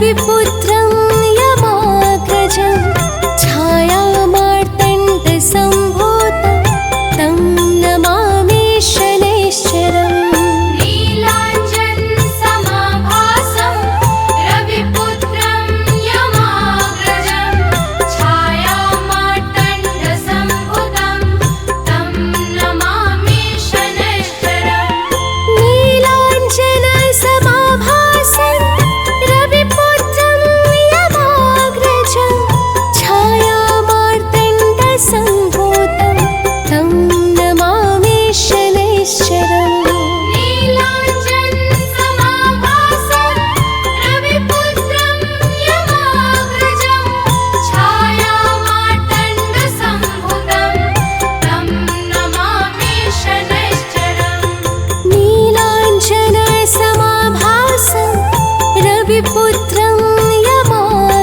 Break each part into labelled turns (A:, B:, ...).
A: रविपुत्रं यमाग्रजं छायामार्तण्डसम्भूतं तं नमामि शनैश्चरम् रविपुत्रं यमाग्रजं छायामार्तण्डसम्भूतं तं नमामि शनैश्चरम् नीलाञ्जनसमाभासं रविपुत्रं यमाग्रजं छायामार्तण्डसम्भूतं तं नमामि शनैश्चरम् नीलाञ्जनसमाभासं रविपुत्रं यमाग्रजं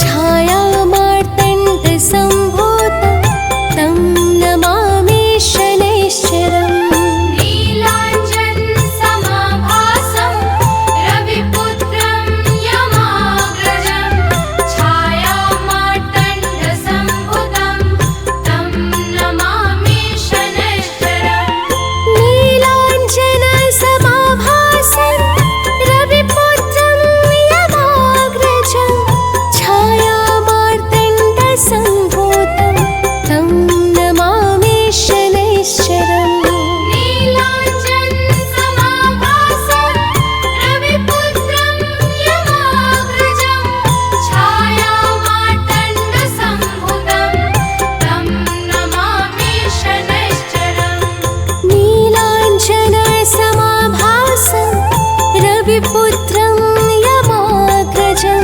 A: छायामार्तण्डसम्भूतं तं नमामि शनैश्चरम् नीलाञ्जनसमाभासं रविपुत्रं यमाग्रजं छायामार्तण्डसम्भूतं तं नमामि शनैश्चरम् नीलाञ्जनसमाभासं रविपुत्रं यमाग्रजं छायामार्तण्डसम्भूतं तं नमामि शनैश्चरम् नीलाञ्जनसमाभासं रविपुत्रं यमाग्रजं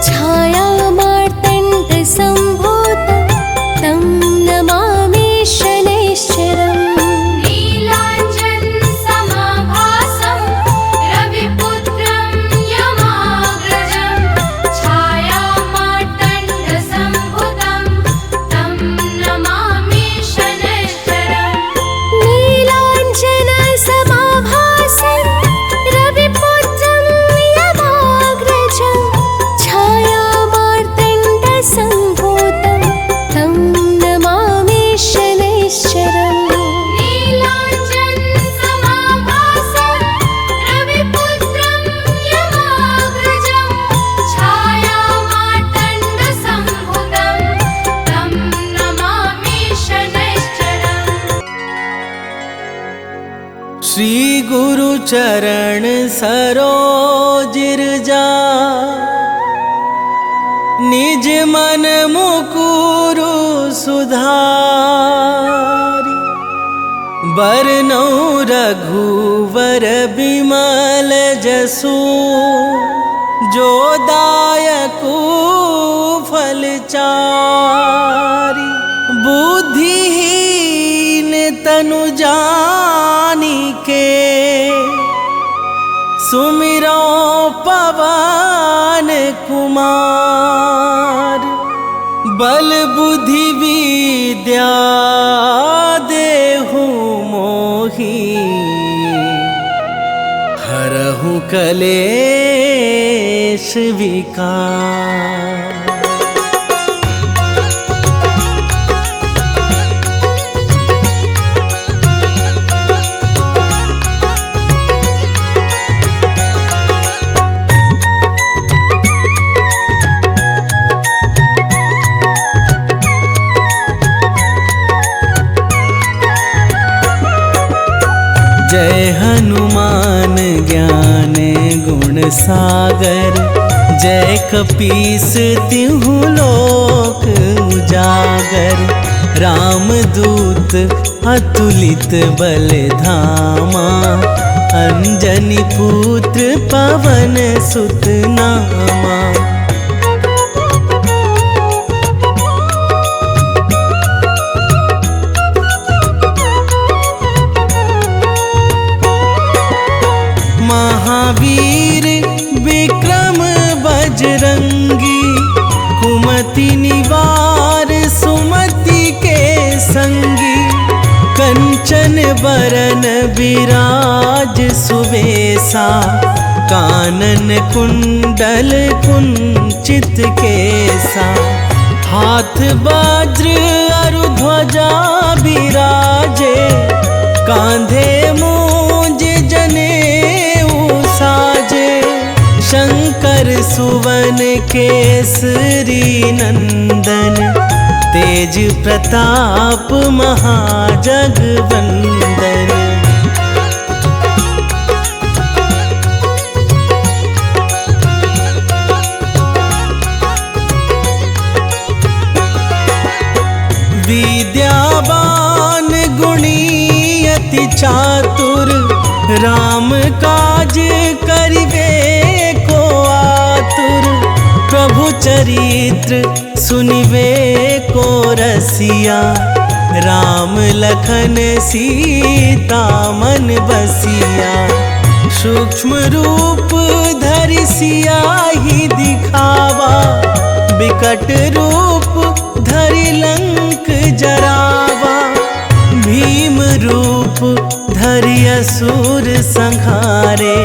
A: छायामार्तण्डसम्भूतं तं नमामि शनैश्चरम् नीलाञ्जनसमाभासं रविपुत्रं यमाग्रजं छायामार्तण्डसम्भूतं तं नमामि शनैश्चरम् नीलाञ्जनसमाभासं रविपुत्रं यमाग्रजं छायामार्तण्डसम्भूतं तं नमामि शनैश्चरम्।
B: श्री गुरु चरण सरोजिरजा निज मन मुकुरु सुधारी बरनौ रघुवर बिमल जसु जो दायकु फलचारी बुद्धिहीन तनु जानिके सुमिरो पवन कुमार बल बुद्धि विद्या देहु मोहि हरहु कलेश विकार। जय हनुमान ज्ञान गुण सागर जय कपीस तिहु लोक उजागर रामदूत अतुलित बल धामा अंजनी पुत्र पवन सुत नामा। महावीर विक्रम बजरंगी कुमति निवार सुमति के संगी कंचन बरन विराज सुवेसा कानन कुंडल कुंचित केसा, हाथ वज्र अरु ध्वजा बिराजे, कांधे मूंज जनेऊ साजे। शंकर सुवन केसरी नंदन, तेज प्रताप महाजगवंदन। विद्यावान गुणी अति चातुर, राम काज करिबे को आतुर। प्रभु चरित्र सुनिबे को रसिया, राम लखन सीता मन बसिया। सूक्ष्म रूप धरि सियाहि दिखावा, बिकट रूप धरि लंक जरावा। भीम रूप धरि असुर संहारे,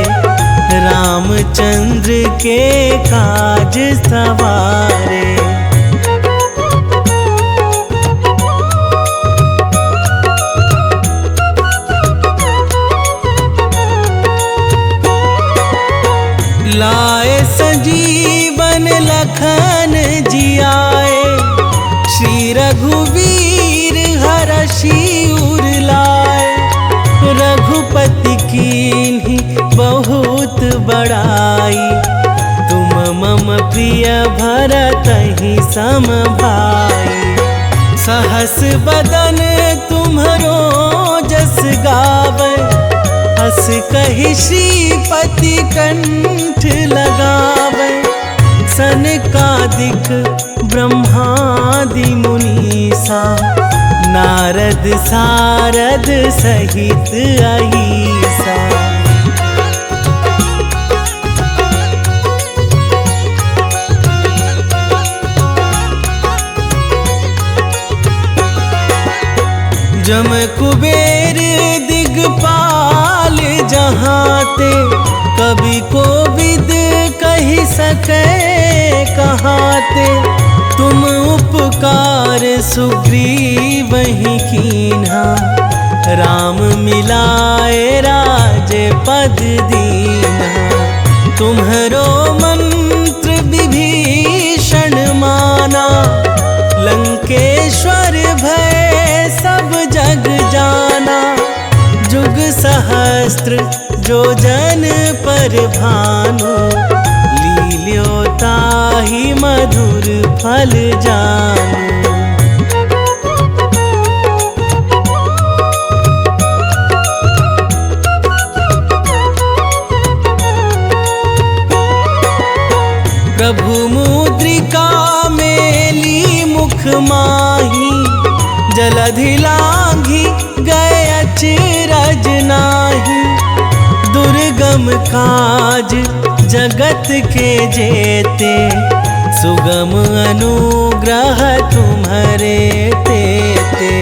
B: रामचंद्र के काज सवारे। लाए संजीवन लखन जियाए, श्री रघुवीर हरषि उर लाए। रघुपति कीन्ही बहुत बड़ाई, तुम मम प्रिय भरतहि सम भाई। सहस बदन तुम्हरो जस गावै, हस कहि श्रीपति कंठ लगावै। सनकादिक ब्रह्मादि मुनीसा, नारद सारद सहित अहीसा। जम कुबेर दिगपाल जहाते, कवि कोविद कहि सकै कहाते। तुम उपकार सुग्रीवहि कीन्हा, राम मिलाए राजपद दीन्हा। तुम्हरो मंत्र विभीषण माना, लंकेश्वर भय सब जग जाना। जुग सहस्त्र जो जन पर भानु, लील्यो ताहि मधुर फल जानू। प्रभु मुद्रिका मेली मुख माही, जलधि लांघि गए अचरज नाही। दुर्गम काज जगत के जेते, सुगम अनुग्रह तुम्हरे तेते।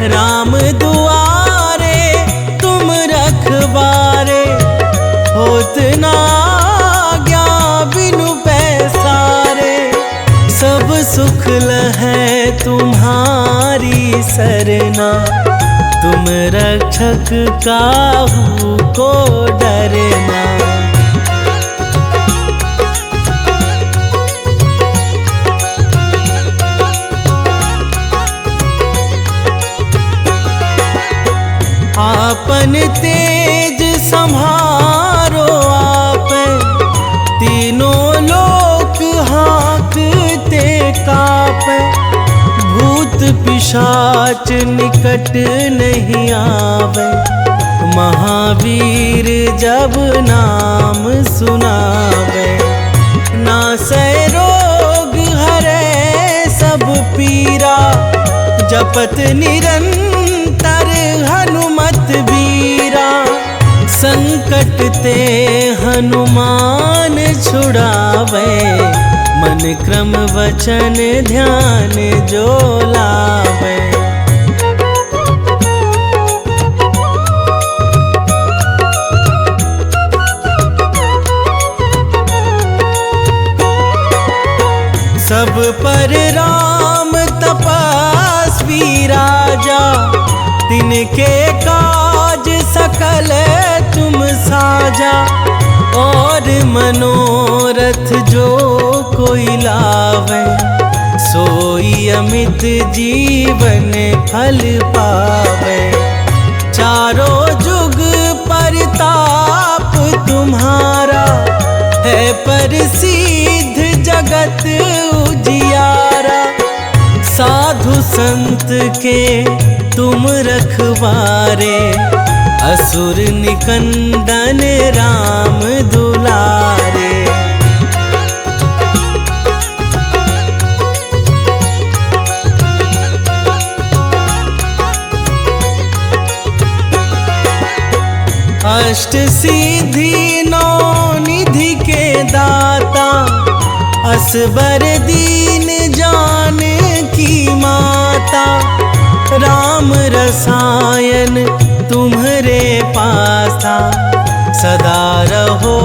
B: राम दुआरे तुम रखवारे, होत ना आज्ञा बिनु पैसारे। सब सुख लहै तुम्हारी सरना, तुम रक्षक काहू को डरना। आपन तेज संभारो आपै, तीनों लोक हाँकते कापै। भूत पिशाच निकट नहीं आवे, महावीर जब नाम सुनावे। नासै रोग हरै सब पीरा, जपत निरंतर हनुमत बीरा। संकट ते हनुमान छुड़ावे, मन क्रम वचन ध्यान जो लावे। सब पर राम तपस्वी राजा, तिनके काज सकल तुम साजा। और मनोरथ जो कोई लावे, सोई अमित जीवन फल पावे। चारों जुग परताप तुम्हारा, है प्रसिद्ध जगत उजियारा। साधु संत के तुम रखवारे, असुर निकंदन राम दुलारे। अष्ट सिद्धि नौ निधि के दाता, असबर दीन जानकी माता। राम रसायन तुम्हरे पासा, सदा रहो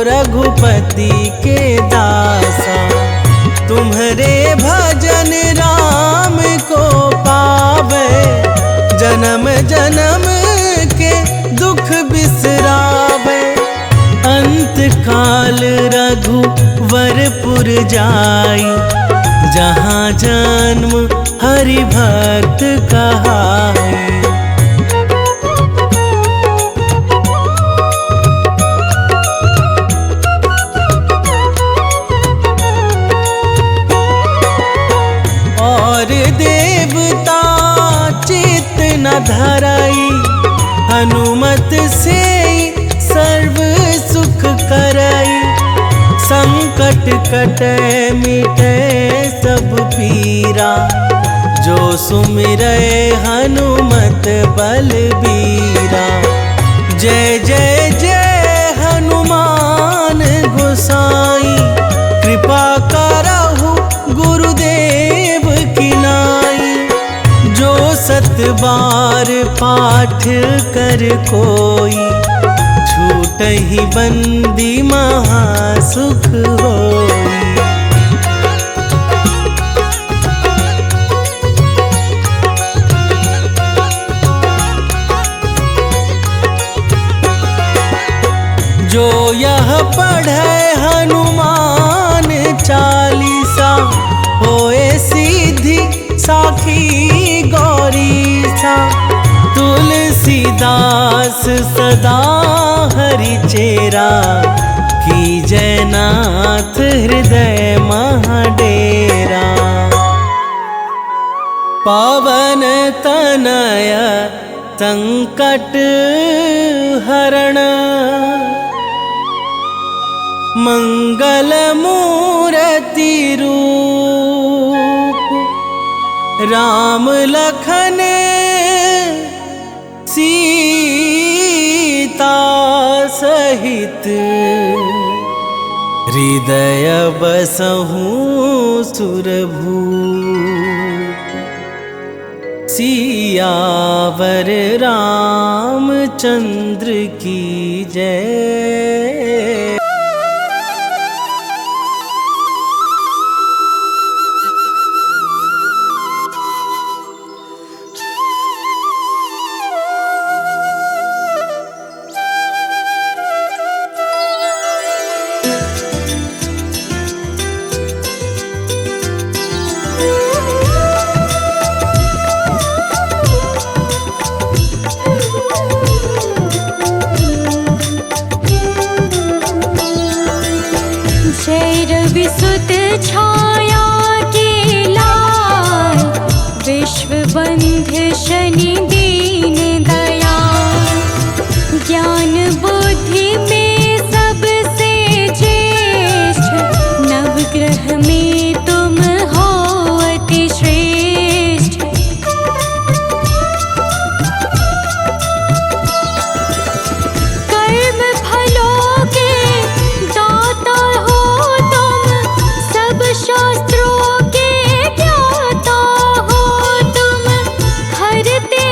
B: रघुपति के दासा। तुम्हरे भजन राम को पावे, जन्म जन्म के दुख बिसरावे। अंत काल रघुवरपुर जाई, जहाँ जन्म हरि भक्त कहाई। और देवता चित्त न धराई, हनुमत से सर्व सुख करई। संकट कटे मिटे सब पीरा, जो सुमिरै हनुमत बलबीरा। जय जय जय हनुमान गोसाई, कृपा करहु गुरुदेव की नाई। जो सत बार पाठ कर कोई, छूटहि बंदी महासुख होई। जो यह पढ़े हनुमान चालीसा, होए सीधी साखी गौरीसा। तुलसीदास सदा हरि चेरा, की जयनाथ हृदय महाडेरा। पावन तनय संकट हरण, मंगल मूर्ति रूप। राम लखन सीता सहित, हृदय बसहु सुरभूप। सियावर रामचंद्र की जय।
A: विसुत छाया के लाल, विश्व बंध शनि दीन दयाल। ज्ञान बुद्धि में सबसे ज्येष्ठ, नवग्रह में तुम हो अति श्रेष्ठ। कर्म फलों के दाता हो तुम, सब शास्त्रों के ज्ञाता हो तुम। हरते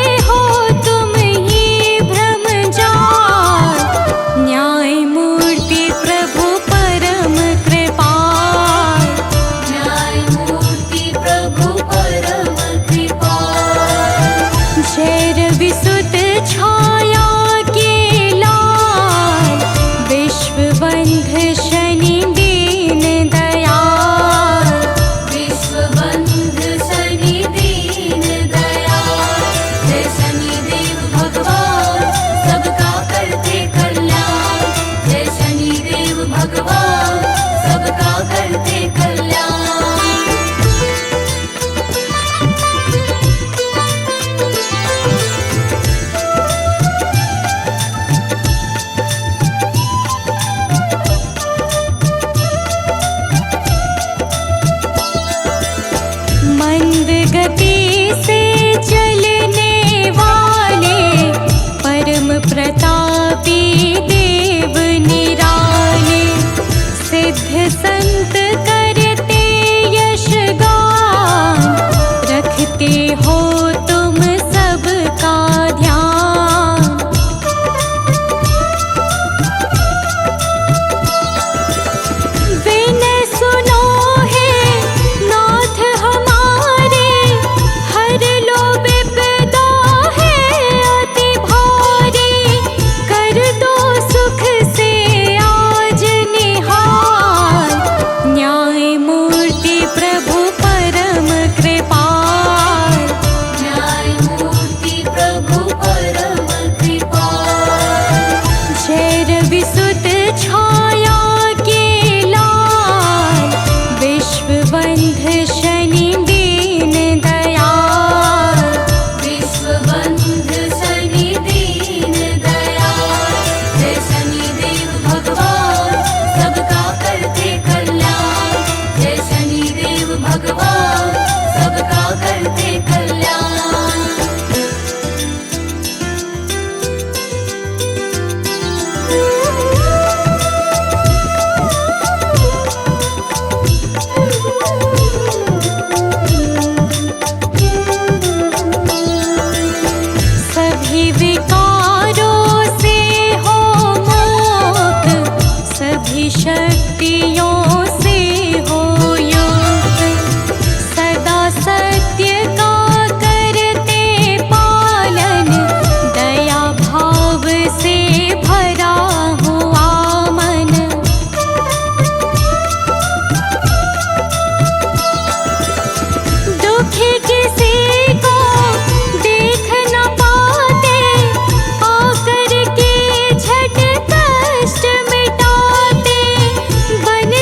A: गति से चलने वाले परम प्रतापी देव निराले, सिद्ध संत करते यश गान, रखते हो तुम सबका ध्यान। विनय सुनो हे नाथ हमारे, हर लो विपदा है अति भारी, कर दो सुख से आज निहाल, न्याय मूर्ति प्रभु परम कृपाल, न्याय मूर्ति प्रभु परम कृपाल। जय रवि सुत छाया के लाल, विश्व बंध शनि दीन दयाल, विश्व बंध शनि दीन दयाल। जय शनि देव भगवान सबका करते कल्याण, जय शनि देव भगवान सबका करते कल्याण। सभी विकारों से हो मुक्त, सभी शक्तियों से हो युक्त, सदा सत्य का करते पालन, दया भाव से भरा हुआ मन। दुखी किसी को देख न पाते, आकर के झट कष्ट मिटाते, बन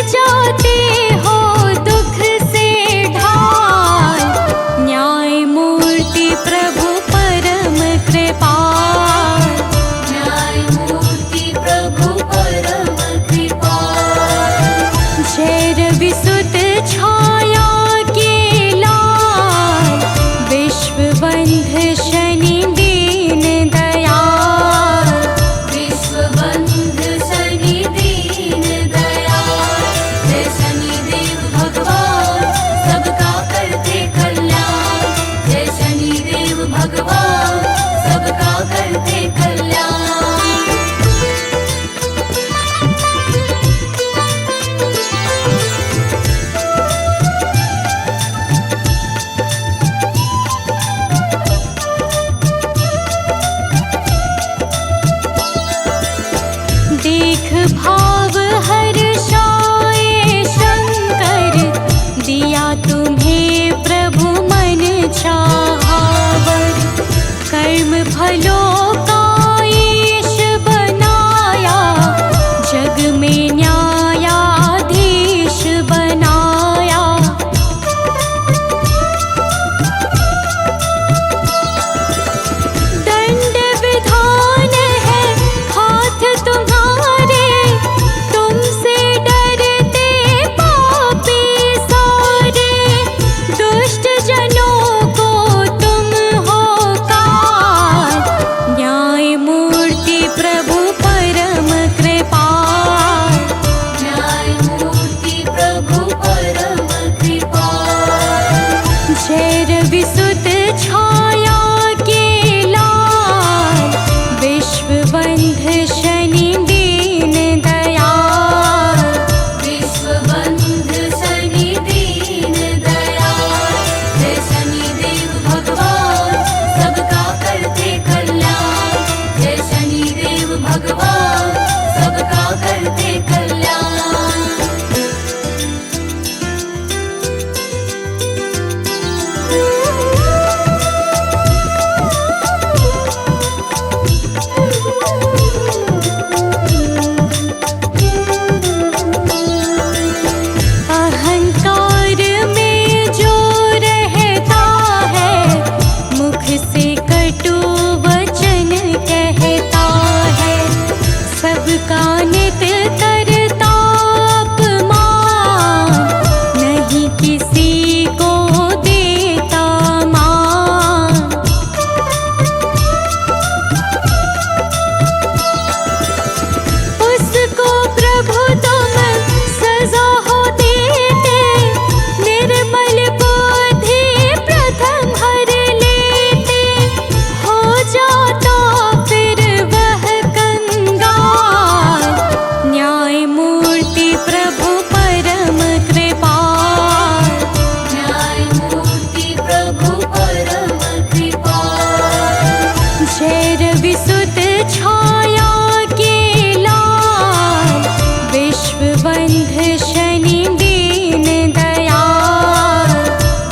A: बंध शनि दीन दयाल,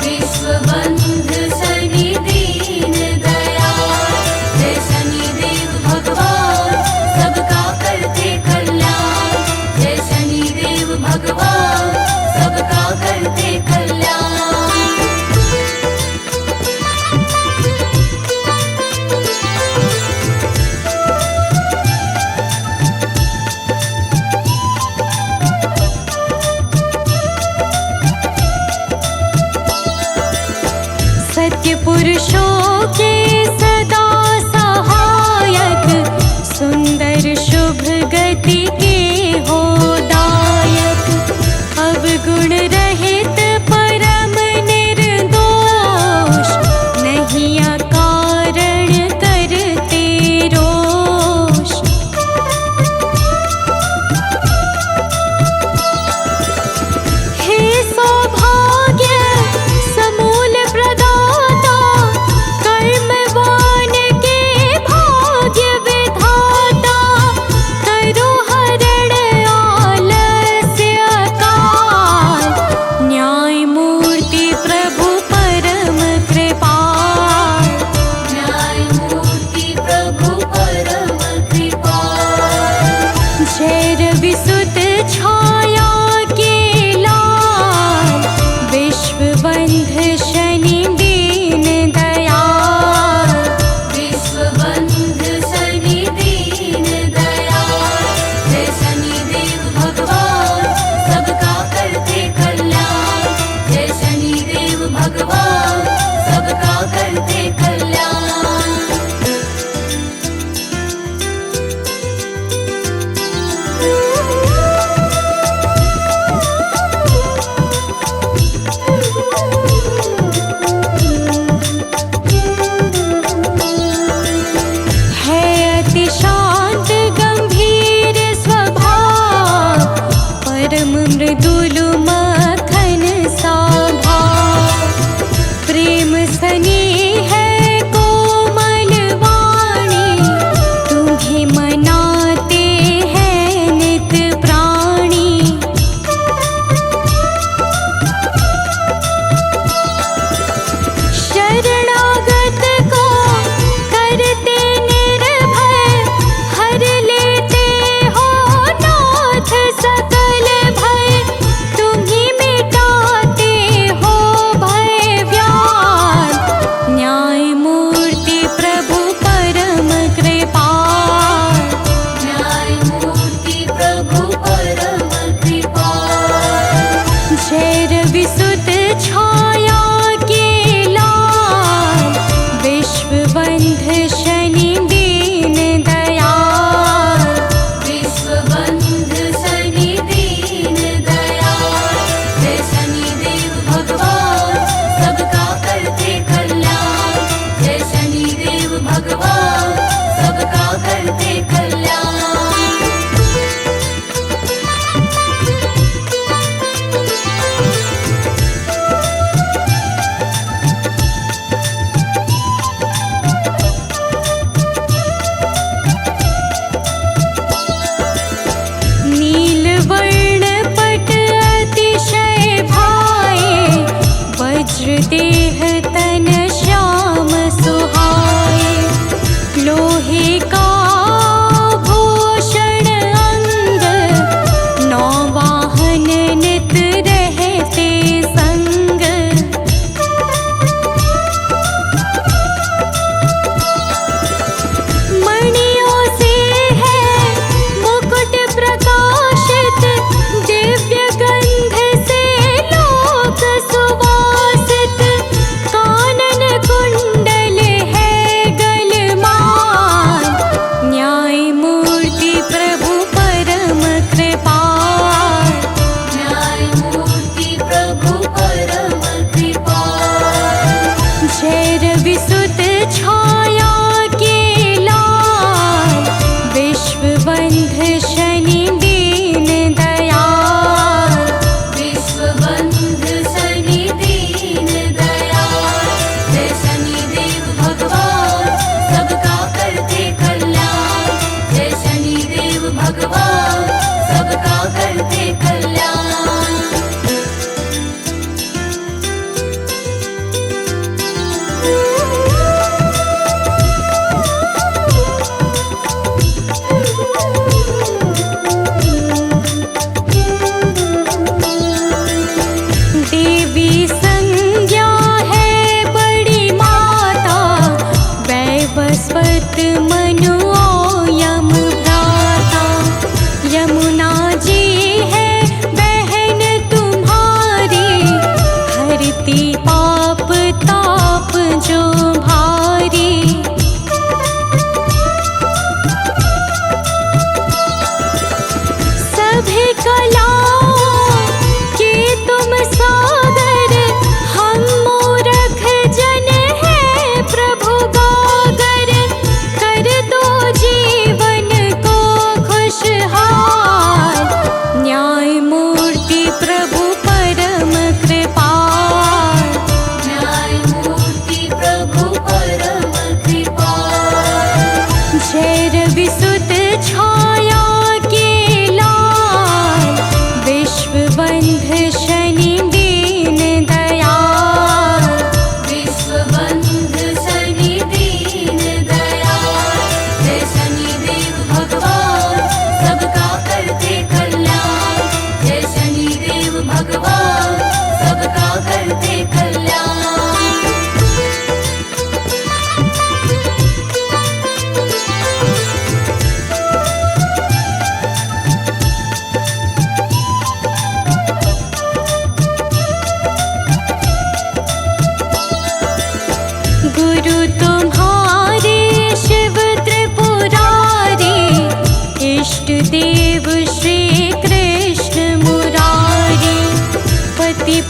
C: विश्व बंध शनि दीन दयाल, जय शनिदेव भगवान सबका करते कल्याण, जय शनिदेव भगवान सबका करते कल्याण।
A: सत्य पुरुषों के सदा सहायक, सुंदर शुभ गति के हो दायक, अवगुण रहित परम निर्दोष, नहीं अकारण करते रोष। हे सौभाग्य समूल प्रदाता, कर्मवान के भाग्य विधाता, करो हरण आलस्य काल, न्याय मूर्ति प्रभु परम कृपाल,
C: न्याय मूर्ति प्रभु परम कृपाल,
A: जय रवि सुत छाया के लाल, विश्व बंध शनि दीन दयाल,
C: विश्व बंध शनि दीन दयाल, जय शनिदेव भगवान सबका करते कल्याण, जय शनिदेव भगवान सबका करते कल्याण।
A: है अति शांत गंभीर स्वभाव, परम मृदुल मखन सा भाव, प्रेम स्नेह है कोमल वाणी, तुम्हें मनाते हैं नित प्राणी। शरणागत को करते निर्भय, हर लेते हो नाथ सकल भय, तुम्ही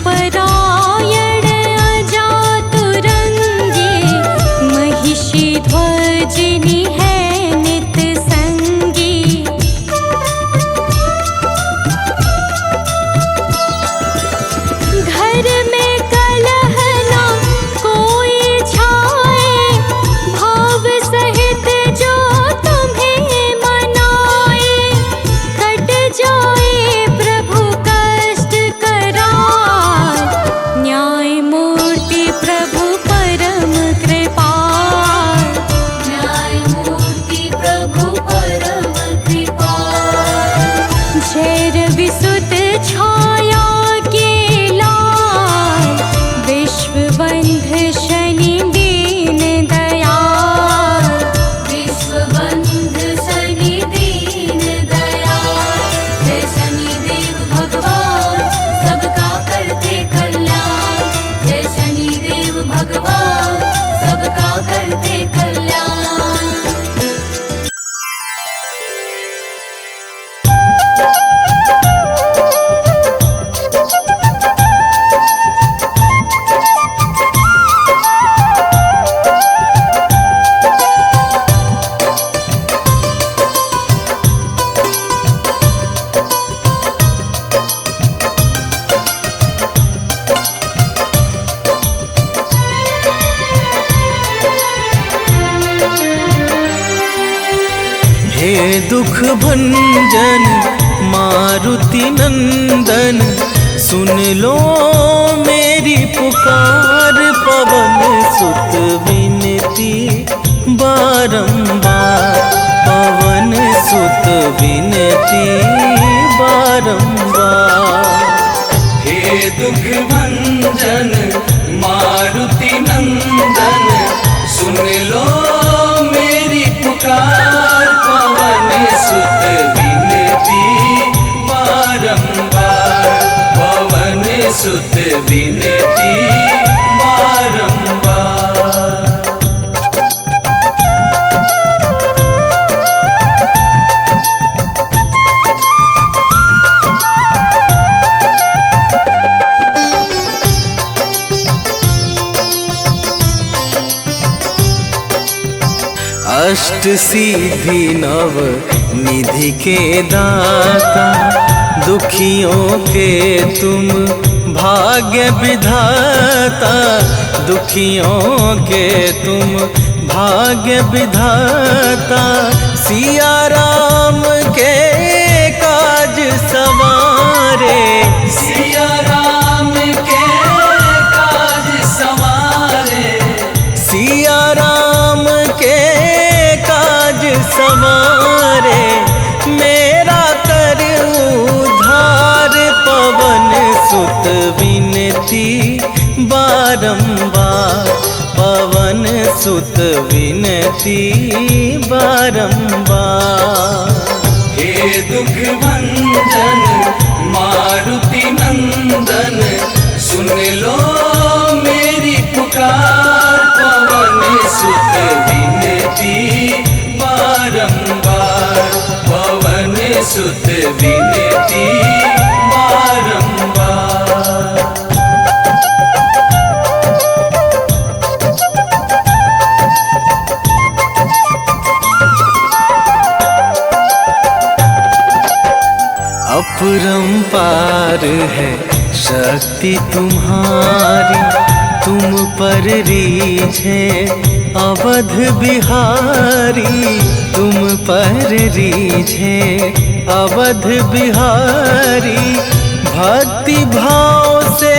A: परायण अजातुरंगी, महिषी ध्वजिनी है नित संगी। घर में कलह ना कोई छाए, भाव सहित जो तुम्हें मनाए। कट जाए प्रभु कष्ट कराल, न्याय मूर्ति प्रभु परम कृपाल।
C: न्यायमूर्ति प्रभु परम कृपाल।
A: जय रविसुत छाया के लाल, विश्वबंध शनि दीन दयाल।
C: विश्वबंध शनि दीन दयाल। जय शनिदेव भगवान सबका करते कल्याण। जय शनिदेव भगवान सबका करते कल्याण।
B: हे दुख भंजन मारुति नंदन, सुन लो मेरी पुकार। पवन सुत विनती बारंबार, पवन सुत विनती बारंबार। हे दुख भंजन मारुति नंदन, सुन लो मेरी पुकार। पवन सुत विनती बारंबार, पवन सुत विनती बारंबार। अष्ट सिद्धि नव निधि के दाता, दुखियों के तुम भाग्य विधाता। दुखियों के तुम भाग्य विधाता, सिया राम के काज सवारे। सिया राम के काज सवारे, सिया राम के काज सवारे। मेरा कर उद्धार, पवन सुत विनती बारंबार, पवन सुत विनती बारंबार। हे दुख भंजन मारुति नंदन, सुन लो मेरी पुकार। पवन सुत विनती बारंबार, पवन सुत विनती बारंबार। अपरंपार है शक्ति तुम्हारी, तुम पर रीझे अवध बिहारी। तुम पर रीझे अवध बिहारी, भक्ति भाव से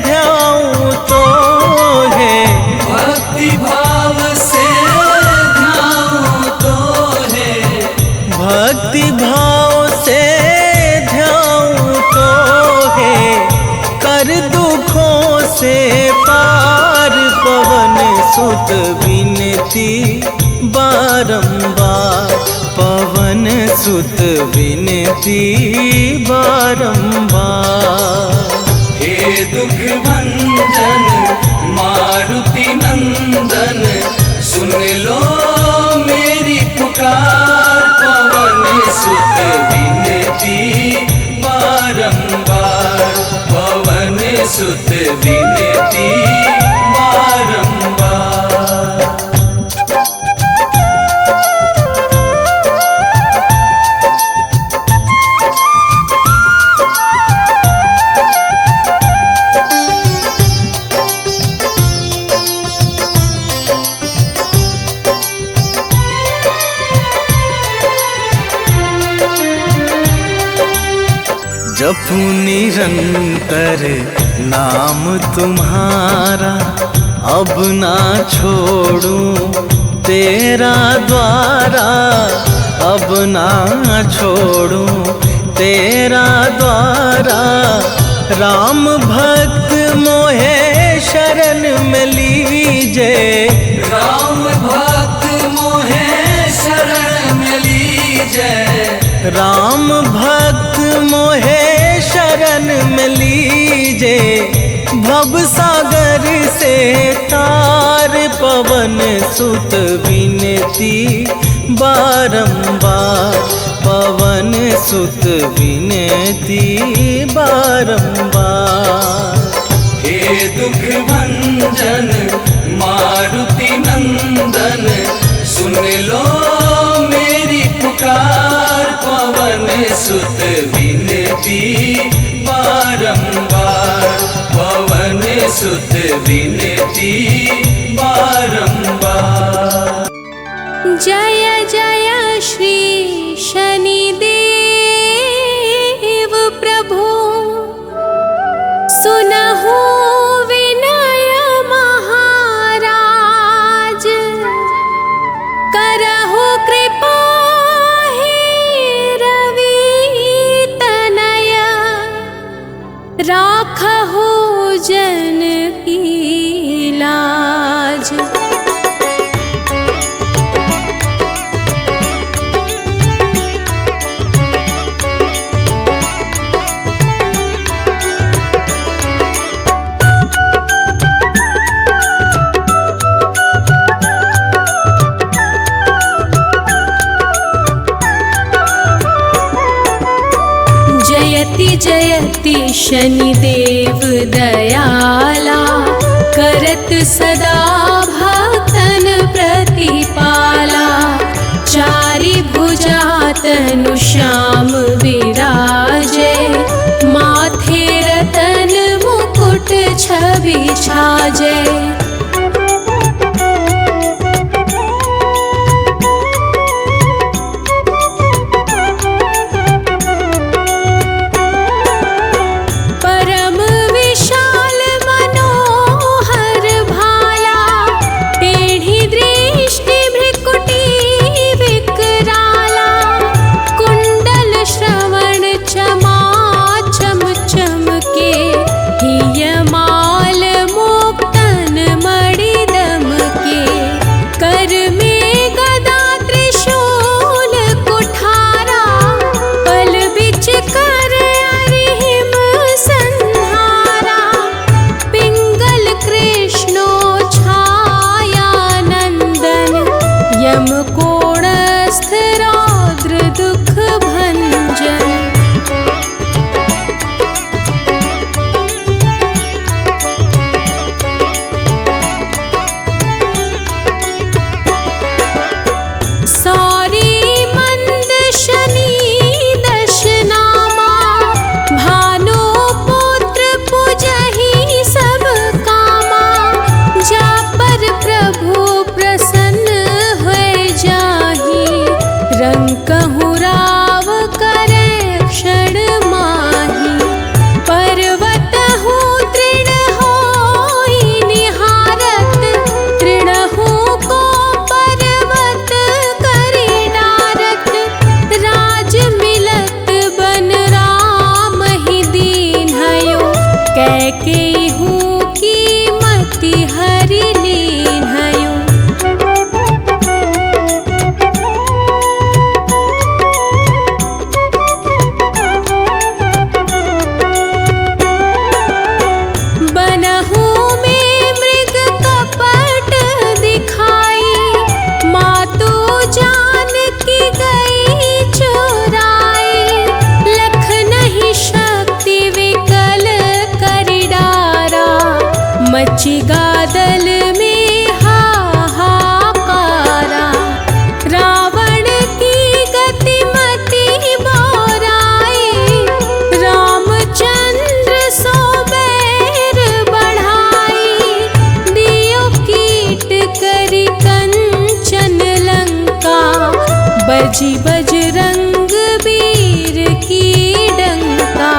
B: ध्याऊं तो है। भक्ति भाव से ध्याऊं तो है, भक्ति भाव से ध्याऊं तो है। कर दुखों से पार, पवन सुत विनती बारंबार, पवन सुत विनती बारंबार। हे दुख भंजन मारुति नंदन, सुन लो मेरी पुकार। पवन सुत विनती बारंबार, पवन जपू निरंतर नाम तुम्हारा, अब ना छोड़ूं तेरा द्वारा, अब ना छोड़ूं तेरा द्वारा। राम भक्त मोहे शरण में लीजे,
D: राम भक्त मोहे शरण में लीजे,
B: राम भक्त मोहे शरण में लीजे। भव सागर से तार पवन सुत विनती बारंबार, पवन सुत विनती बारंबार।
D: हे दुख भंजन मारुति नंदन, सुन लो मेरी पुकार, पवन सुत विनती बारंबार, पवन सुत विनती बारंबार।
A: जय जय श्री शनिदेव प्रभु, सुनहु विनय महाराज, करहु कृपा हे रवि तनय, राखहु जन की लाज। जयति जयति शनिदेव दयाला, करत सदा भक्तन प्रतिपाला। चारि भुजा तनु श्याम विराजे, माथे रतन मुकुट छवि छाजे। मची गादल में हाहाकारा, रावण की गतिमति बोराई। रामचंद्र सो बैर बढ़ाई, दियो कीट करी कंचन लंका। बजी बजरंग वीर की डंका,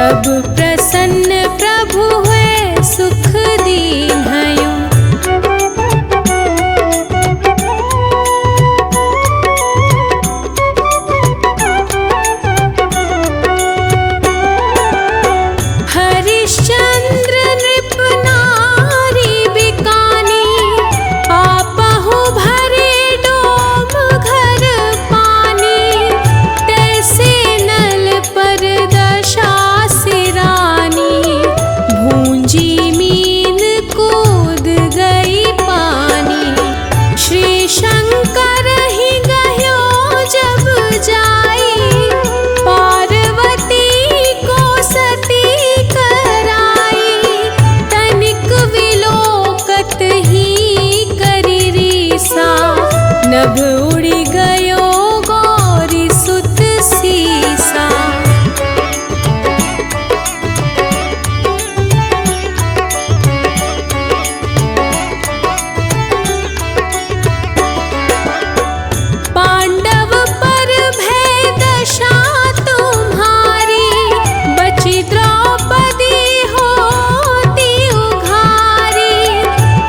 A: तब प्रसन्न प्रभु हुए सुख दीन्हयो। हरिश्चंद्र नृप नारी बिकानी, आपहु भरे डोम घर पानी। तैसे नल पर दशा सिरानी, भूंजी मीन कूद गई पानी। श्री शंकर ही गयो जब जाई, पार्वती को सती कराई। तनिक विलोकत ही करी रीसा, नभ उड़ी गयो गौरी सुत सीसा। पांडव पर भय दशा तुम्हारी, बची द्रौपदी होती उघारी।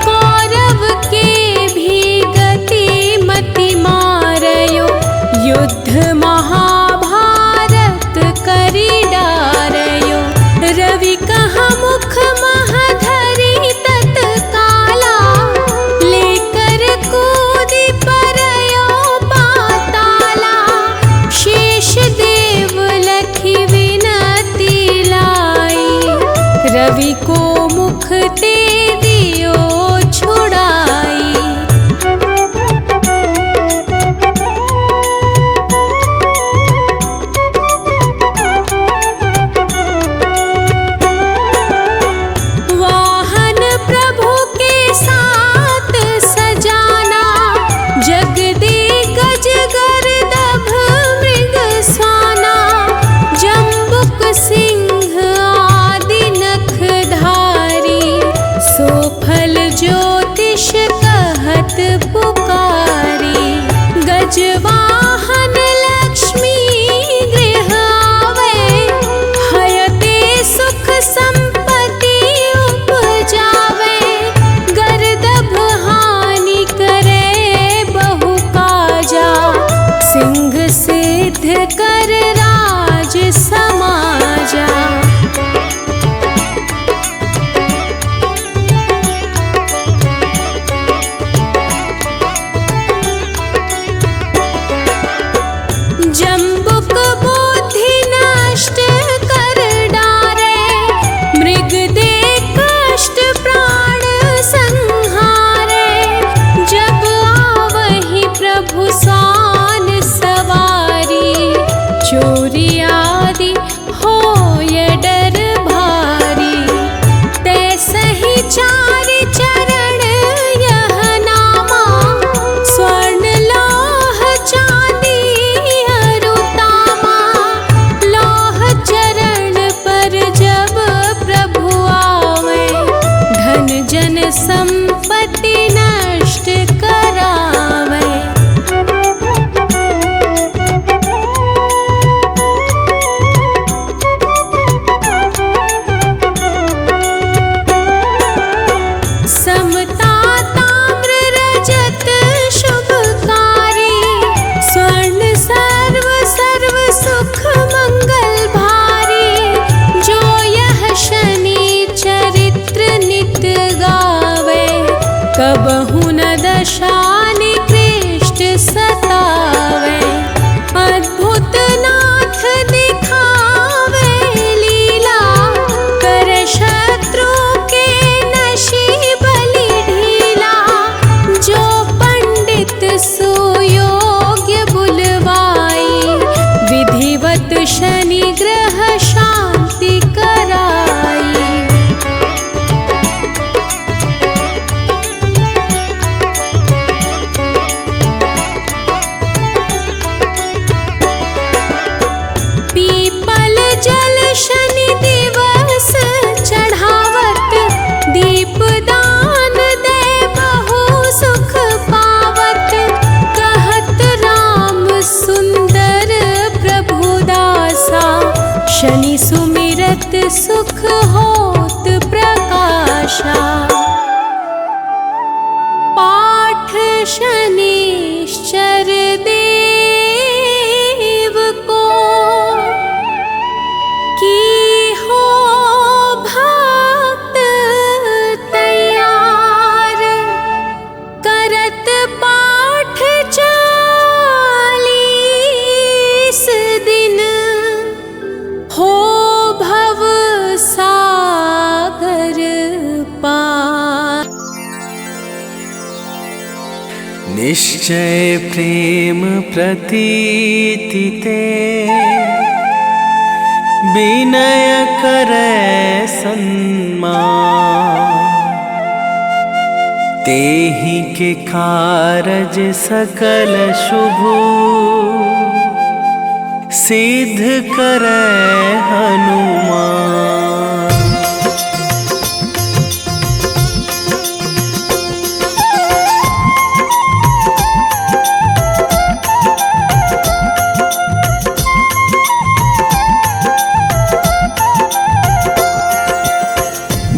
A: कौरव के भी गति मति मारयो, युद्ध महाभारत करी डारयो। रवि कहा मुख महधरी तत्काला, लेकर कूदी परयो पाताला। शेष देव लखी विनती लाई, रवि को मुख ते दियो छुड़ाई। वाहन प्रभु के साथ सजाना, जगदेक गजगर्दभ मृग स्वाना। जम्बुक सिंह आदि नखधारी, सोफल ज्योतिष कहत पुकारी। गजवाहन लक्ष्मी गृह आवे, हयते सुख संपत्ति उपजावे। गर्दभ हानि करे बहु काजा, सिंह सिद्ध कर राज समाजा। जम्बुक बुद्धि नष्ट कर डारे, मृग दे कष्ट प्राण संहारे। जब आवहि प्रभु सान सवारी, चोरी आदि होय डर भारी। तैसहि चारि चरण यह नामा, स्वर्ण लौह चांदी अरुतामा। लौह चरण पर जब प्रभु आवे, धन जन संपत्ति नष्ट करावे। समता ताम्र रजत शुभकारी, स्वर्ण सर्व सर्व सुख मंगल भारी। जो यह शनि चरित्र नित गावे, कबहु न दशा निकृष्ट सतावे। अद्भुत नाथ दिखावे लीला, कर शत्रु के नशी बलि ढीला। जो पंडित सुयोग्य बुलवाई, विधिवत शनि ग्रह शांति कराई। पीपल जल शनि दिवस चढ़ावत, दीपदान दे बहु सुख पावत। कहत राम सुंदर प्रभु दासा, शनि सुमिरत नित सुख होत प्रकाशा। पाठ शनिश्चर देव को की हो भक्त तैयार। करत पाठ 40 दिन हो भव सागर पार।
B: निश्चय प्रेम प्रतीति ते विनय करे सन्मान। तेहि के कारज सकल शुभ सिद्ध करे हनुमान।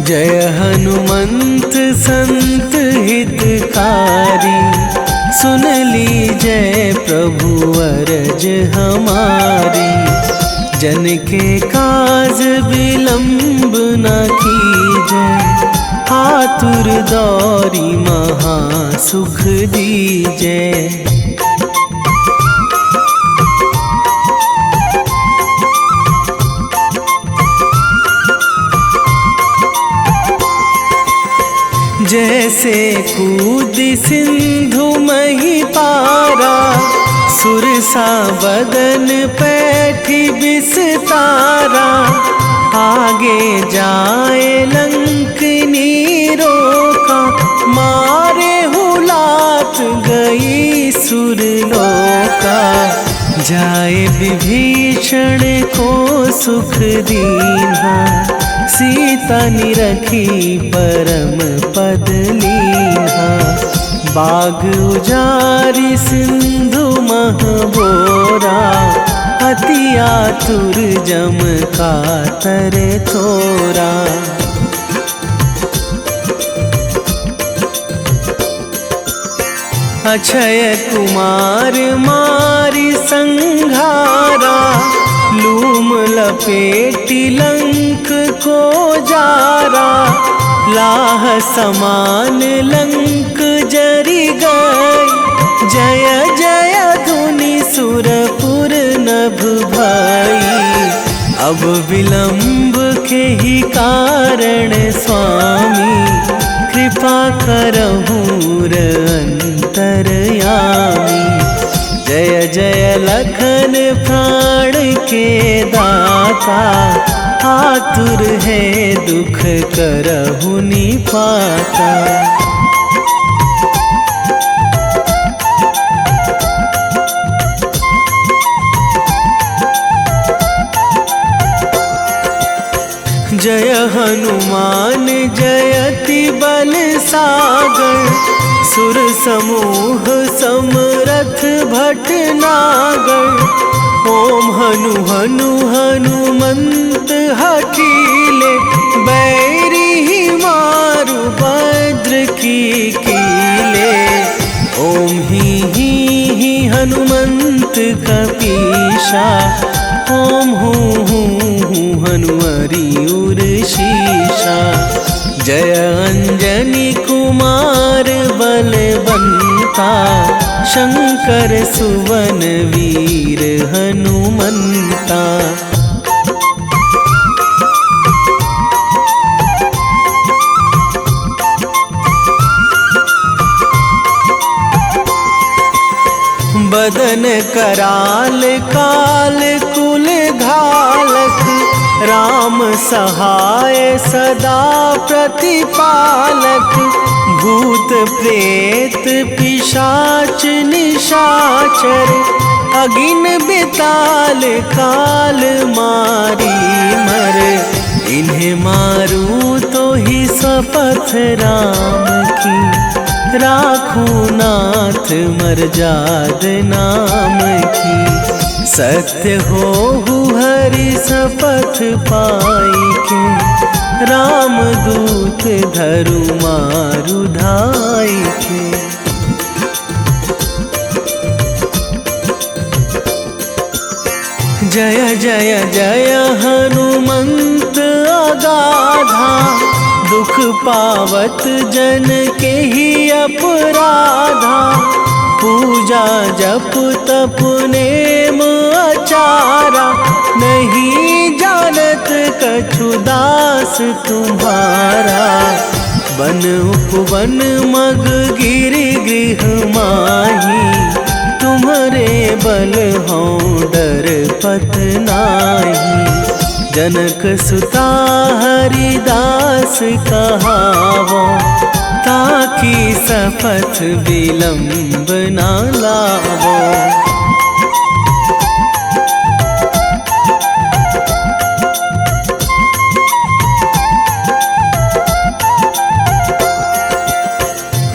B: जय हनुमंत संत हितकारी। सुन लीजय प्रभु अरज हमारी। जन के काज विलंब न कीजय। आतुर दौरी महा सुख दीजय। जैसे कूद सिंधु मही पारा। सुरसा बदन पैठी बिस्तारा। आगे जाए लंकनी रोका। मारे हुलात गई सुरलोका। जाए विभीषण को सुख दीन्हा। सीता निरखी परम पद लीन्हा। बाग उजारी सिंधु महबोरा। अति आतुर जम कातर थोरा। अक्षय कुमार मारी संघारा। लूम लपेटी लंक को जारा। लाह समान लंक जरि गई। जय जय धुनि सुरपुर नभ भई। अब विलंब के ही कारण स्वामी। कृपा करहु अंतरयामी। जय जय लखन प्राण के दाता। आतुर है दुख करहु निपाता। जय हनुमान जयति बल सागर। सुर समूह समरथ भटनागर। ओम हनु हनु हनुमंत हठीले। बैरी ही मारु भद्र की कीले। ओम ही हनुमंत कपीशा। ओम हूँ हनुमरी उर शीशा। जय अंजनी कुमार बलवंता। शंकर सुवन वीर हनुमंता। बदन कराल काल कुल घालक। राम सहाय सदा प्रतिपालक। भूत प्रेत पिशाच निशाचर। अगिन बिताल काल मारी मर। इन्हें मारू तो ही शपथ राम की। राखू नाथ मर्याद नाम की। सत्य हो हरि शपथ पाई के, रामदूत धरु मारु धाई के। जय जय जय हनुमंत अगाधा, दुख पावत जन के ही अपराधा। पूजा जप तप नेम आचारा, नहीं जानत कछु दास तुम्हारा। बन उपवन मग गिरि गृह माही, तुम्हारे बल हों डर पत नाही। जनक सुता हरिदास कहावो, ताकि शपथ विलंब ना लावो।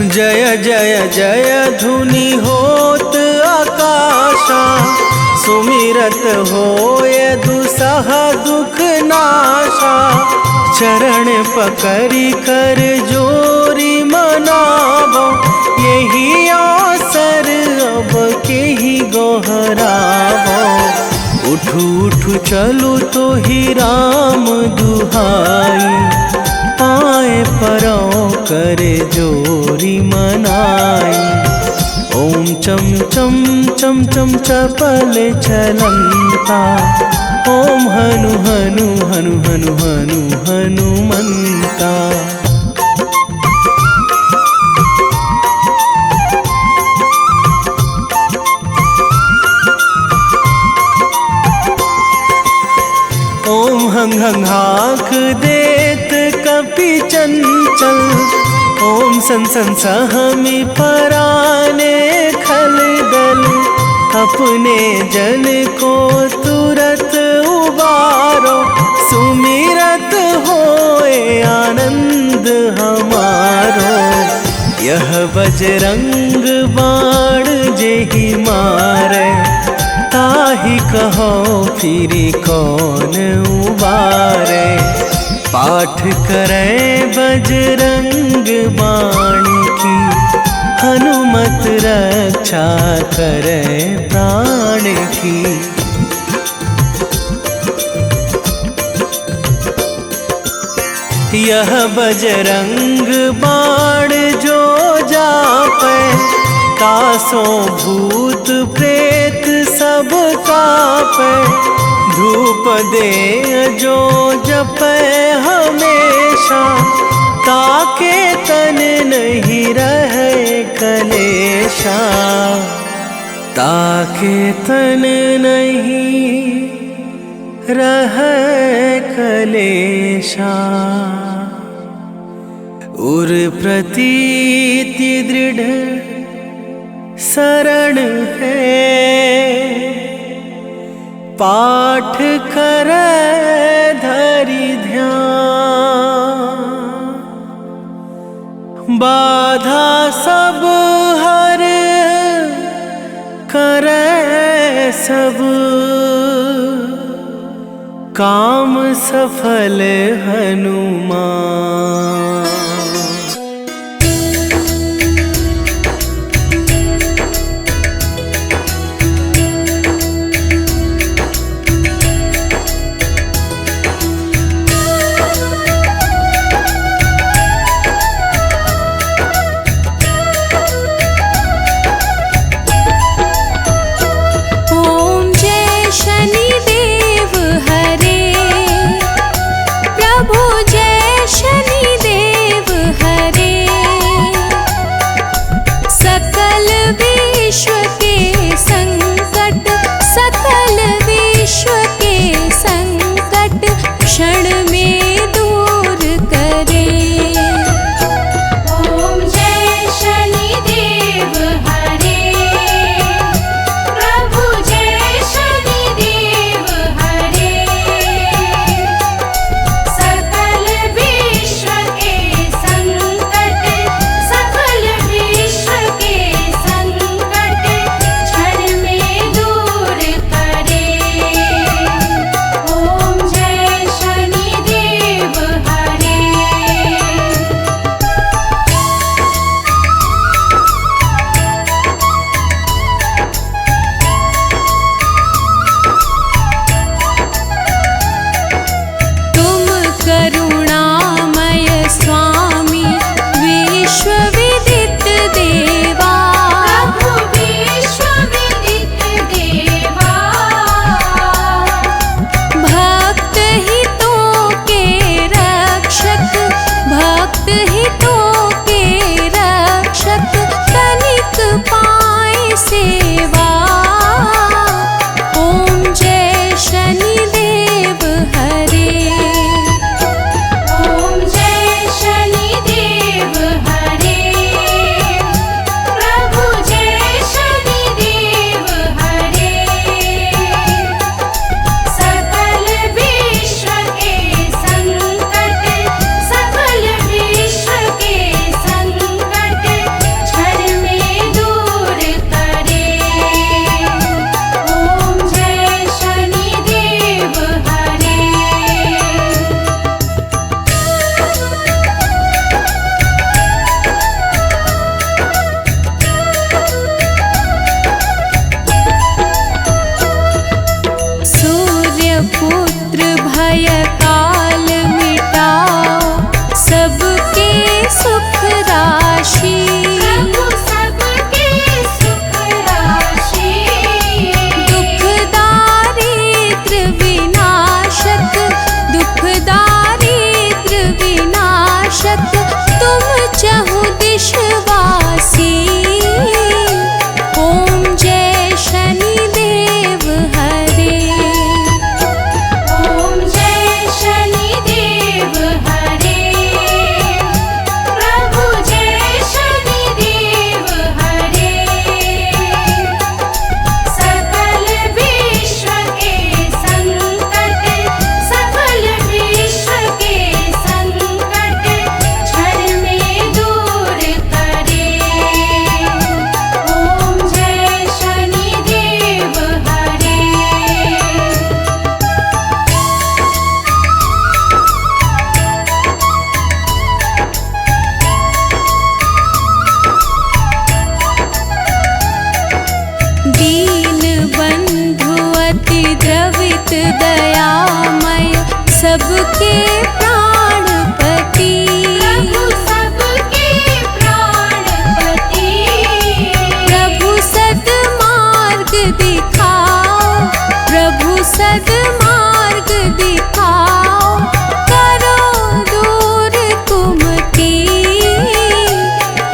B: जय जय जय धुनि होत आकाशा, सुमिरत होय दुसह दुख नाशा। चरण पकड़ी कर जोरी मनावो, यही अवसर अब के ही गोहरावो। उठू उठू चलू तो ही राम दुहाई, पाए परो करे जोरी मनाई। ओम चम चम चम चम चपल चलंता, ओम हनु हनु हनु हनु हनु हनुमंता। ओम हंग हंग हाक देत कपि चंचल, ओम सन सन सहमी पराने खल दल। अपने जन को तुरत उबारो, सुमिरत होए आनंद हमारो। यह बजरंग बाण जेहि मारे, ताहि कहो फिरि कौन उबारे। पाठ करें बजरंग बाण की, हनुमत रक्षा करें प्राण की। यह बजरंग बाण जो जापै, तासो भूत प्रेत सब कापै। धूप दे जो जपै हमेशा, ताके तन नहीं रहे कलेशा। ताके तन नहीं रहे कलेशा। उर प्रतीति दृढ़ शरण है, पाठ करे धरि ध्यान। बाधा सब हर करे सब, काम सफल हनुमान।
A: प्रभु जय शनिदेव पुत्र भय काल मिटाओ, सबके सुख राशि।
C: प्रभु सबके सुख राशि।
A: दुख दारिद्र विनाशक, दुख दारिद्र विनाशक, तुम चहु दिशवासी। ओम जय शनिदेव हरे।
C: ओम जय शनिदेव हरे। प्रभु जय शनिदेव हरे। सकल विश्व के संकट, सकल विश्व के संकट क्षण में दूर करे। ओम जय शनिदेव हरे।
A: दीन बंधु अति द्रवित दयामय, सबके प्राणपति।
C: प्रभु सबके प्राणपति।
A: प्रभु सद्मार्ग दिखाओ, प्रभु सद्मार्ग दिखाओ, करो दूर तुम की।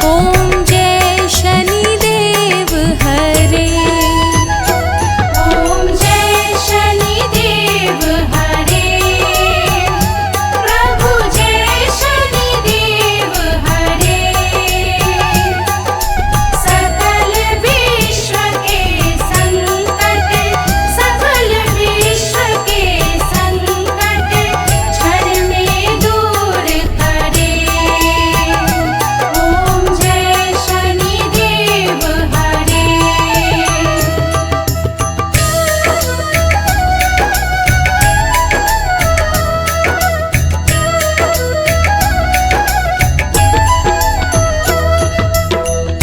A: ओम जय शनिदेव हरे।
C: ओम जय शनिदेव हरे। प्रभु जय शनिदेव हरे। सकल विश्व के संकट, सकल विश्व के संकट क्षण में दूर करे। ओम जय शनिदेव हरे।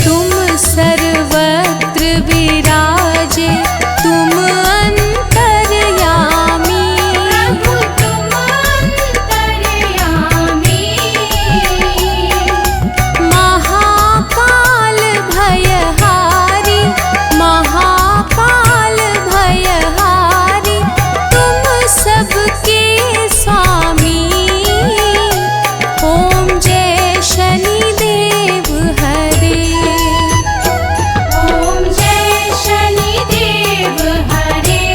A: तुम सर्वत्र विराजे, तुम अंतर्यामी।
C: प्रभु तुम अंतर्यामी।
A: महाकाल भयहारी, महाकाल भयहारी, तुम सबके स्वामी। ओम जय शनिदेव हरे।
C: ओम जय शनिदेव हरे।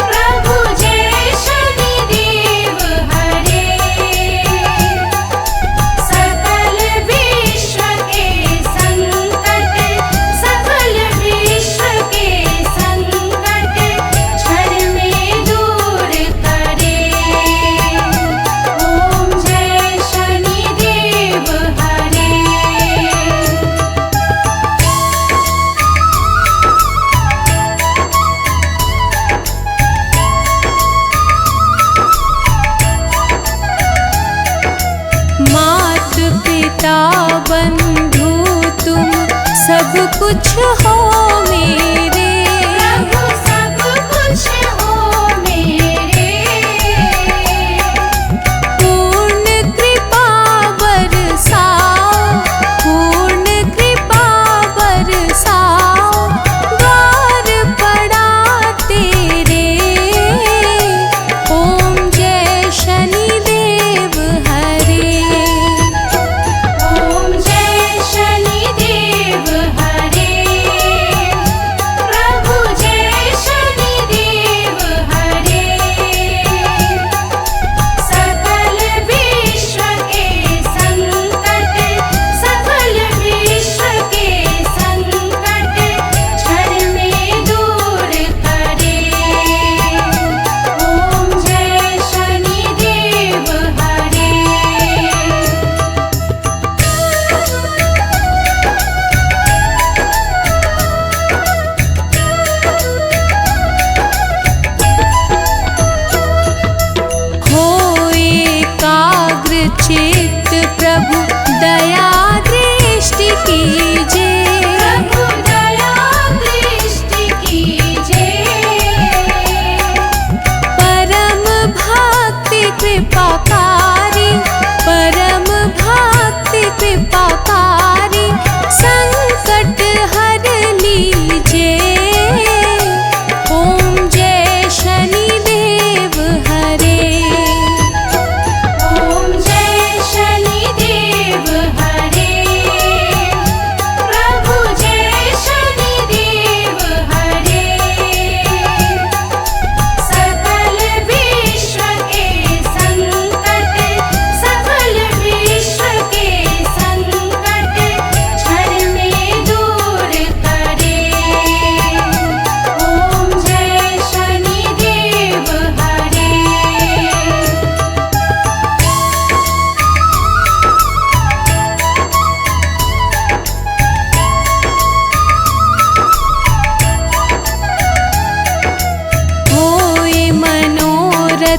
C: प्रभु जय शनिदेव हरे। सकल विश्व के संकट, सकल विश्व के संकट क्षण में दूर करे। ओम जय शनिदेव हरे।
A: मात पिता बंधु तुम सब कुछ हो मेरे।
C: प्रभु सब कुछ हो मेरे।
A: पूर्ण कृपा बरसाओ, पूर्ण कृपा बरसाओ, द्वार पड़ा तेरे। ओम जय शनिदेव हरे।
C: ओम जय शनिदेव हरे।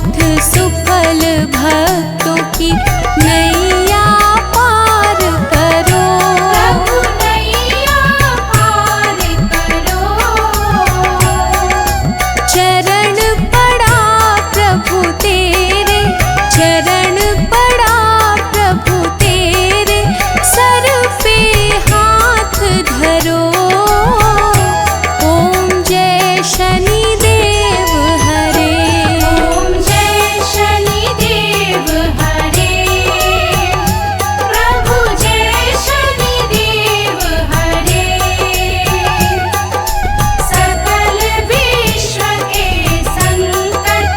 A: पथ सुफल भक्तों की नैया पार करो।
C: प्रभु नैया पार करो।
A: चरण पड़ा प्रभु तेरे, चरण पड़ा प्रभु तेरे, सर पे हाथ धरो। ओम जय शनिदेव हरे।
C: ओम जय शनिदेव हरे। प्रभु जय शनिदेव हरे। सकल विश्व के संकट,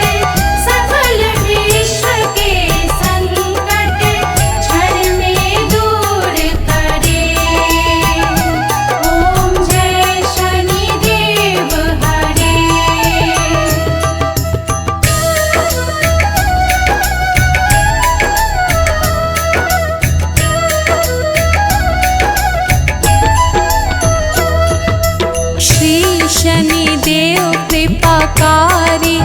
C: सकल विश्व के संकट क्षण में दूर करे। ओम जय शनिदेव हरे।
A: श्री शनिदेव कृपाकारी,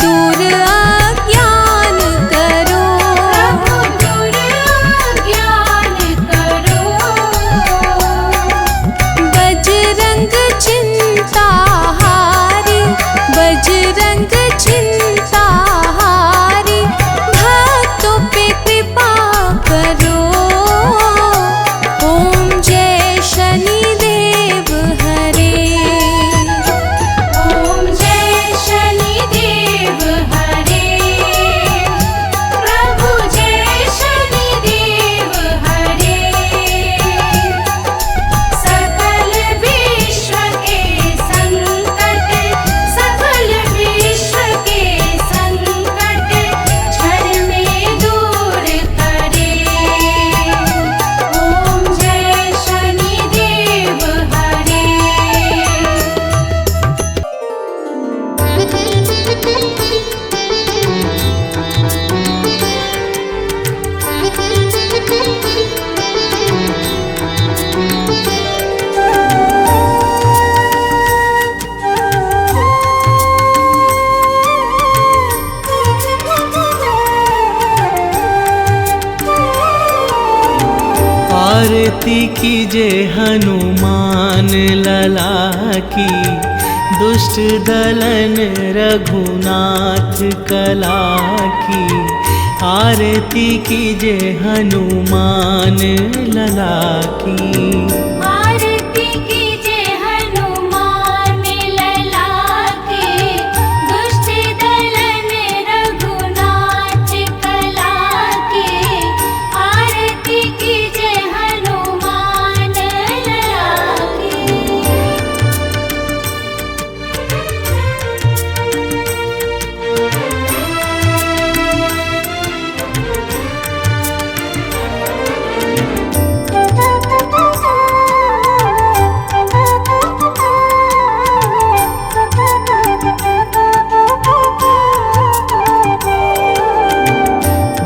A: दूर अज्ञान करो।
C: प्रभु दूर ज्ञान करो।
A: बजरंग चिंताहारी, बजरंग चिंताहारी, भक्तों पे कृपा करो। ओम जय शनिदेव हरे।
C: ओम जय शनिदेव हरे। प्रभु जय शनिदेव हरे। सकल विश्व के संकट, सकल विश्व के संकट क्षण में दूर करे। ओम जय शनिदेव हरे।
B: आरती कीजे हनुमान लला की, दुष्ट दलन रघुनाथ कला की। आरती कीजे हनुमान लला की।
C: आरती कीजे हनुमान लला की, दुष्ट दलन रघुनाथ कला की। आरती कीजे हनुमान लला की।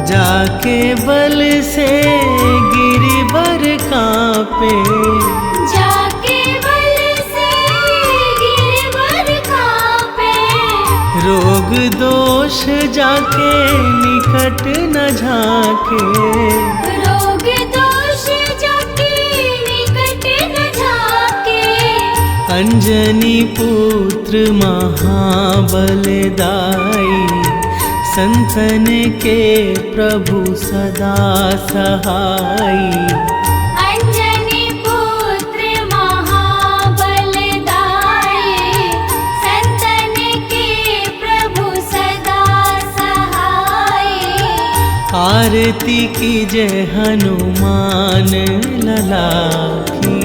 B: जाके बल से गिरिवर कांपे,
C: जाके बल से गिरवर कांपे।
B: रोग दोष जाके निकट न झाके।
C: रोग दोष जाके निकट न झाके।
B: अंजनी पुत्र महाबलदाई, संतन के प्रभु सदा सहाई।
C: अंजनी पुत्र महाबलदाई, संतन के प्रभु सदा सहाई।
B: आरती कीजे हनुमान लला की।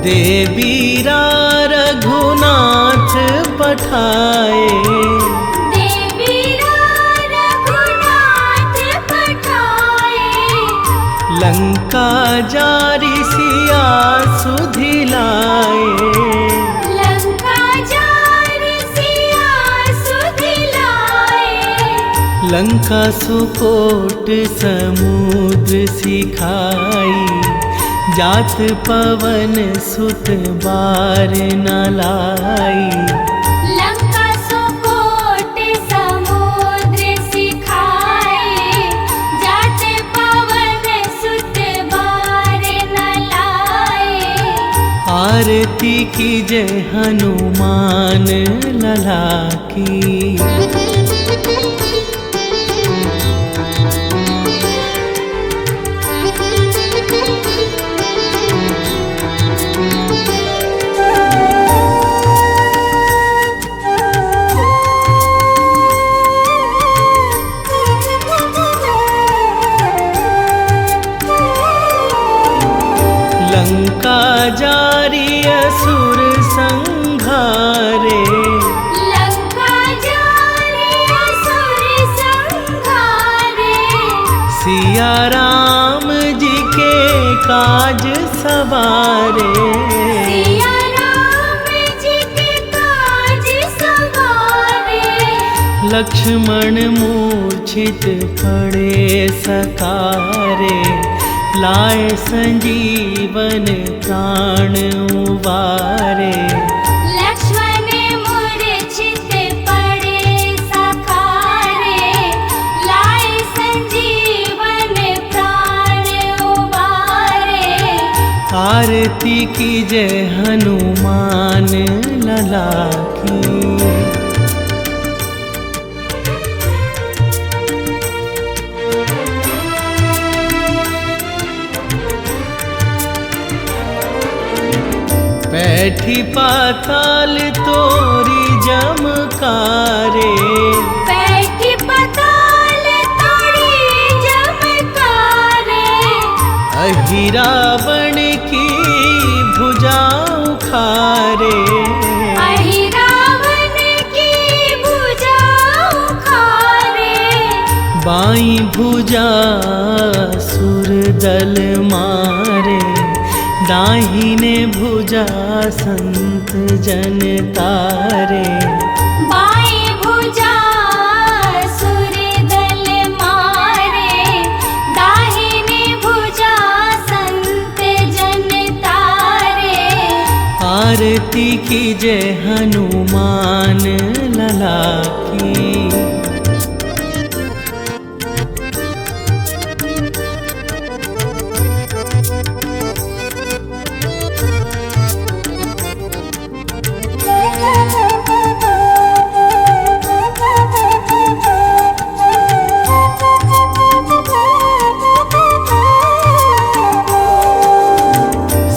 B: देवीरा रघुनाथ पठाए,
C: देवीरा रघुनाथ पठाए।
B: लंका जारी सिया सुधि लंका सुकोट समुद्र सिखाई, जात पवन सुत बार न लाई।
C: लंका सुकोट समुद्र सिखाए, जात पवन सुत बार न लाए।
B: आरती की जय हनुमान लला की। लंका जारी असुर संघारे,
C: लंका जारी असुर संघारे।
B: सिया राम जी के काज सवारे।
C: सिया राम जी के काज सवारे।
B: लक्ष्मण मूर्छित पड़े सकारे, लाए संजीवन प्राण उबारे।
C: लक्ष्मण मूर्छित पड़े सखारे, लाए संजीवन प्राण उबारे।
B: आरती की जय हनुमान लला की। बैठी पाताल तोरी जमकारे,
C: बैठी पाताल तोरी जमकारे।
B: अहिरावण की भुजा उखारे।
C: अहिरावण की भुजा उखारे।
B: बाई भुजा सुर दल मारे, दाहिने भुजा संत जन तारे।
C: बाएं भुजा सुर दल मारे, दाहिने भुजा संत जन तारे।
B: आरती की जय हनुमान लला की।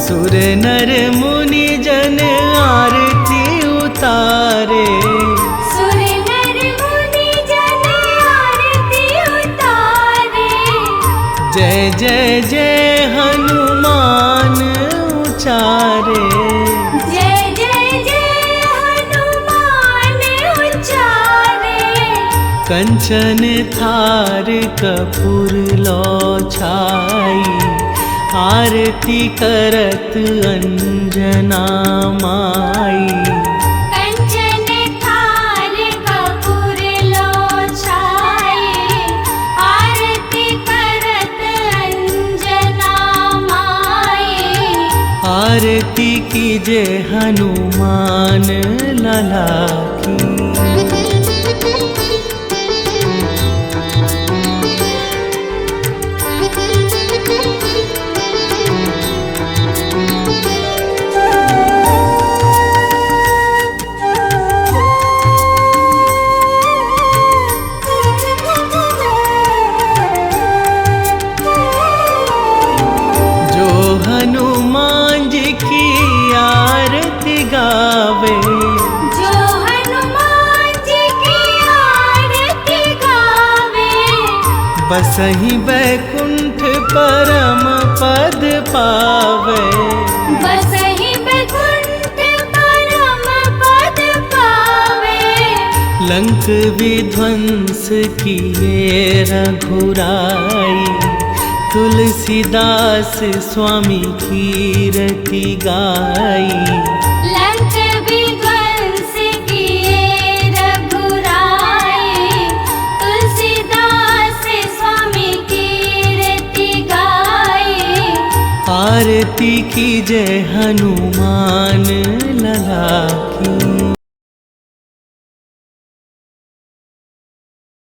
B: सुर नर मुनि जन आरती उतारे,
C: सुर नर मुनि जन आरती उतारे।
B: जय जय जय हनुमान उचारे।
C: जय जय जय हनुमान उचारे।
B: कंचन थार कपूर लो छाई, आरती करत अंजना माई।
C: कंचन थार कपूर लो छाए, आरती करत अंजना माई।
B: आरती की जय हनुमान लला की। हनुमान जी की आरती गावे,
C: जो हनुमान जी की आरती गावे।
B: बसहि बैकुंठ परम पद पावे।
C: बसहि बैकुंठ परम पद पावे।
B: लंक विध्वंस किए रघुराई, तुलसीदास स्वामी कीरति गाई।
C: लंक विध्वंस किए रघुराई, तुलसीदास
B: आरती की जय हनुमान